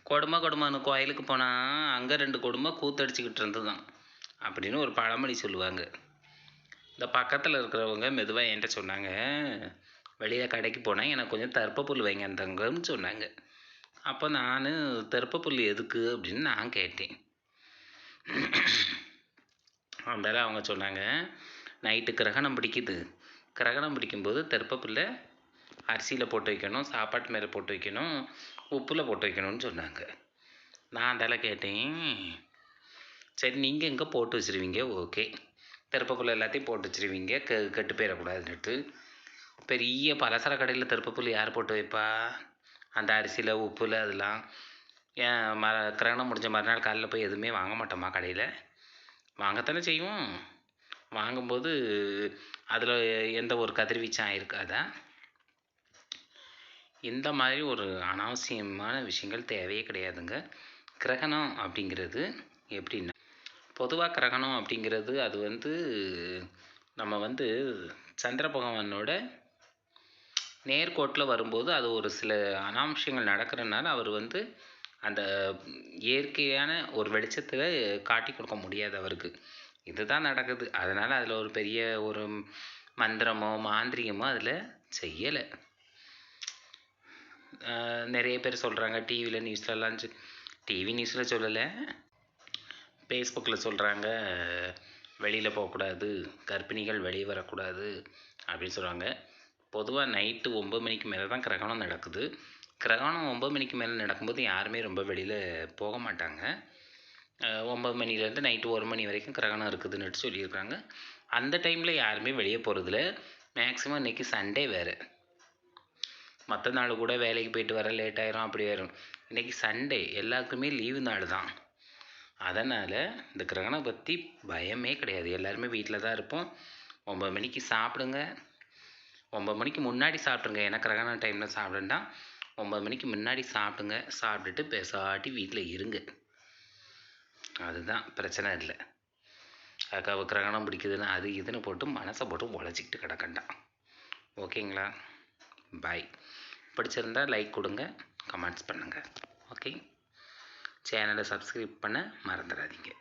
கொடுமைன்னு கோயிலுக்கு போனால் அங்கே 2 கொடுமை கூத்தடிச்சிக்கிட்டு இருந்ததுதான் அப்படின்னு ஒரு பழமொழி சொல்லுவாங்க. இந்த பக்கத்தில் இருக்கிறவங்க மெதுவாக என்கிட்ட சொன்னாங்க, வெளியில் கடைக்கு போனால் எனக்கு கொஞ்சம் தர்ப்பப்புல் வைங்க தங்கன்னு சொன்னாங்க. அப்போ நான் தர்ப்பப்புல் எதுக்கு அப்படின்னு நான் கேட்டேன். அதனால அவங்க சொன்னாங்க, நைட்டு கிரகணம் பிடிக்குது, கிரகணம் பிடிக்கும்போது தர்ப்பப்புல்லை அரிசியில் போட்டு வைக்கணும், சாப்பாட்டு மேலே போட்டு வைக்கணும், உப்பில் போட்டு வைக்கணும்னு சொன்னாங்க. நான் அதெல்லாம் கேட்டேன், சரி நீங்கள் எங்கே போட்டு வச்சுருவீங்க? ஓகே, தர்ப்பப்புல் எல்லாத்தையும் போட்டு வச்சுருவீங்க, கெட்டு போயிடக்கூடாதுன்னுட்டு. பெரிய பலசர கடையில் தர்ப்பப்புல் யார் போட்டு வைப்பா? அந்த அரிசியில் உப்பில் அதெல்லாம் ஏன் கிரகணம் முடிஞ்ச மறுநாள் காலையில் போய் எதுவுமே வாங்க மாட்டோமா கடையில்? வாங்கத்தானே செய்வோம். வாங்கும்போது அதில் எந்த ஒரு கதிர்வீச்சும் ஆயிருக்காதா? இந்த மாதிரி ஒரு அனாவசியமான விஷயங்கள் தேவையே கிடையாதுங்க. கிரகணம் அப்படிங்கிறது எப்படின்னா, பொதுவாக கிரகணம் அப்படிங்கிறது அது நம்ம சந்திர பகவானோட நேர்கோட்டில் வரும்போது அது ஒரு சில அனாவசியங்கள் நடக்கிறனால அவர் அந்த இயற்கையான ஒரு வெளிச்சத்தில் காட்டி கொடுக்க முடியாது அவருக்கு. இதுதான் நடக்குது. அதனால் அதில் ஒரு பெரிய ஒரு மந்திரமோ மாந்திரிகமோ அதில் செய்யலை. நிறைய பேர் சொல்கிறாங்க, டிவியில் நியூஸ்லலாம் டிவி நியூஸில் சொல்லலை, ஃபேஸ்புக்கில் சொல்கிறாங்க, வெளியில் போகக்கூடாது, கர்ப்பிணிகள் வெளியே வரக்கூடாது அப்படின்னு சொல்கிறாங்க. பொதுவாக நைட்டு 9 மணிக்கு மேலே தான் கிரகணம் நடக்குது. கிரகணம் 9 மணிக்கு மேலே நடக்கும்போது யாருமே ரொம்ப வெளியில் போக மாட்டாங்க. 9 மணிலேருந்து நைட்டு 1 மணி வரைக்கும் கிரகணம் இருக்குதுன்னு சொல்லியிருக்காங்க. அந்த டைமில் யாருமே வெளியே போகிறதில்ல. மேக்ஸிமம் இன்றைக்கி சண்டே வேறு, மற்ற நாள் கூட வேலைக்கு போயிட்டு வர லேட் ஆயிரும், அப்படி ஆயிரும். இன்றைக்கி சண்டே, எல்லாருக்குமே லீவு நாள் தான். அதனால் இந்த கிரகணம் பற்றி பயமே கிடையாது. எல்லாருமே வீட்டில் தான் இருப்போம். 9 மணிக்கு சாப்பிடுங்க, 9 மணிக்கு முன்னாடி சாப்பிட்ருங்க. ஏன்னா கிரகண டைமில் சாப்பிடுன்னா 9 மணிக்கு முன்னாடி சாப்பிடுங்க. சாப்பிட்டுட்டு பேசாட்டி வீட்டில் இருங்க, அதுதான் பிரச்சனை இல்லை. அதுக்காக கிரகணம் பிடிக்குதுன்னு அது இதுன்னு போட்டு மனசை போட்டு உழைச்சிக்கிட்டு கிடக்கண்டாம். ஓகேங்களா? பாய். பிடிச்சிருந்தால் லைக் கொடுங்க, கமெண்ட்ஸ் பண்ணுங்கள். ஓகே, சேனலை சப்ஸ்கிரைப் பண்ண மறந்துடாதீங்க.